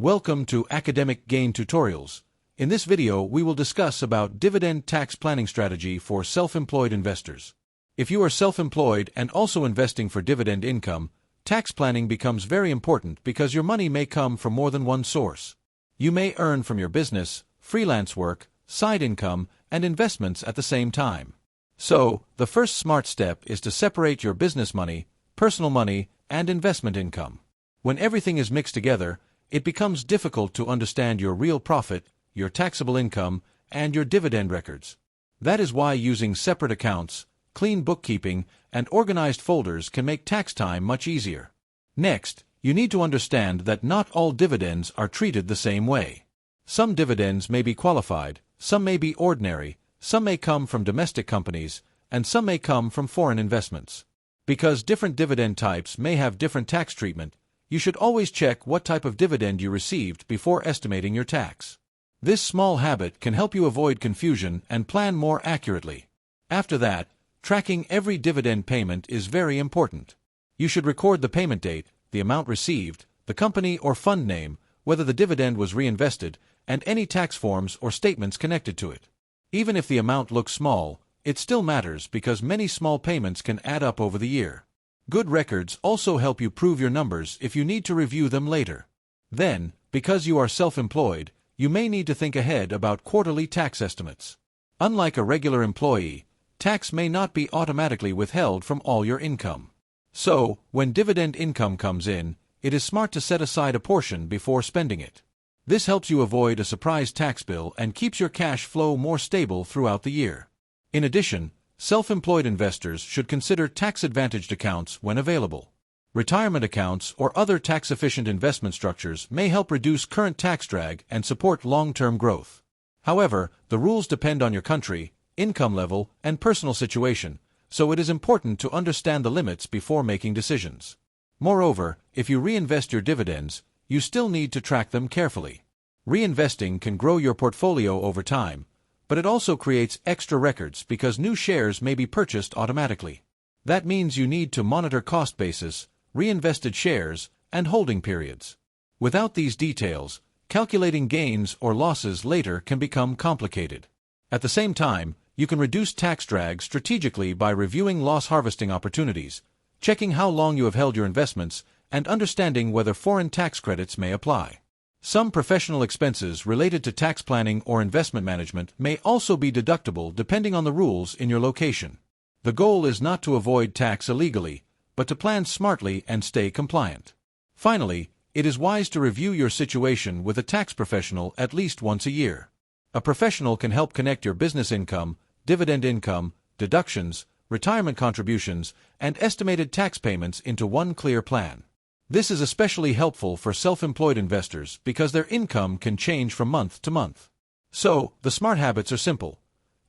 Welcome to Academic Gain Tutorials. In this video, we will discuss about Dividend Tax Planning Strategy for self-employed investors. If you are self-employed and also investing for dividend income, tax planning becomes very important because your money may come from more than one source. You may earn from your business, freelance work, side income, and investments at the same time. So, the first smart step is to separate your business money, personal money, and investment income. When everything is mixed together, it becomes difficult to understand your real profit, your taxable income, and your dividend records. That is why using separate accounts, clean bookkeeping, and organized folders can make tax time much easier. Next, you need to understand that not all dividends are treated the same way. Some dividends may be qualified, some may be ordinary, some may come from domestic companies, and some may come from foreign investments. Because different dividend types may have different tax treatment, you should always check what type of dividend you received before estimating your tax. This small habit can help you avoid confusion and plan more accurately. After that, tracking every dividend payment is very important. You should record the payment date, the amount received, the company or fund name, whether the dividend was reinvested, and any tax forms or statements connected to it. Even if the amount looks small, it still matters because many small payments can add up over the year. Good records also help you prove your numbers if you need to review them later. Then, because you are self-employed, you may need to think ahead about quarterly tax estimates. Unlike a regular employee, tax may not be automatically withheld from all your income. So, when dividend income comes in, it is smart to set aside a portion before spending it. This helps you avoid a surprise tax bill and keeps your cash flow more stable throughout the year. In addition, self-employed investors should consider tax-advantaged accounts when available. Retirement accounts or other tax-efficient investment structures may help reduce current tax drag and support long-term growth. However, the rules depend on your country, income level, and personal situation, so it is important to understand the limits before making decisions. Moreover, if you reinvest your dividends, you still need to track them carefully. Reinvesting can grow your portfolio over time, but it also creates extra records because new shares may be purchased automatically. That means you need to monitor cost basis, reinvested shares, and holding periods. Without these details, calculating gains or losses later can become complicated. At the same time, you can reduce tax drag strategically by reviewing loss harvesting opportunities, checking how long you have held your investments, and understanding whether foreign tax credits may apply. Some professional expenses related to tax planning or investment management may also be deductible depending on the rules in your location. The goal is not to avoid tax illegally, but to plan smartly and stay compliant. Finally, it is wise to review your situation with a tax professional at least once a year. A professional can help connect your business income, dividend income, deductions, retirement contributions, and estimated tax payments into one clear plan. This is especially helpful for self-employed investors because their income can change from month to month. So, the smart habits are simple.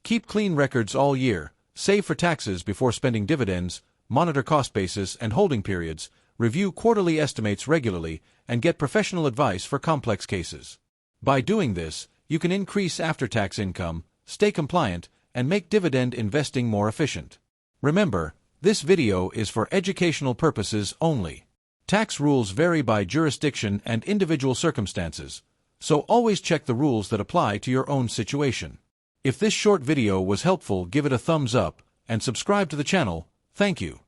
Keep clean records all year, save for taxes before spending dividends, monitor cost basis and holding periods, review quarterly estimates regularly, and get professional advice for complex cases. By doing this, you can increase after-tax income, stay compliant, and make dividend investing more efficient. Remember, this video is for educational purposes only. Tax rules vary by jurisdiction and individual circumstances, so always check the rules that apply to your own situation. If this short video was helpful, give it a thumbs up and subscribe to the channel. Thank you.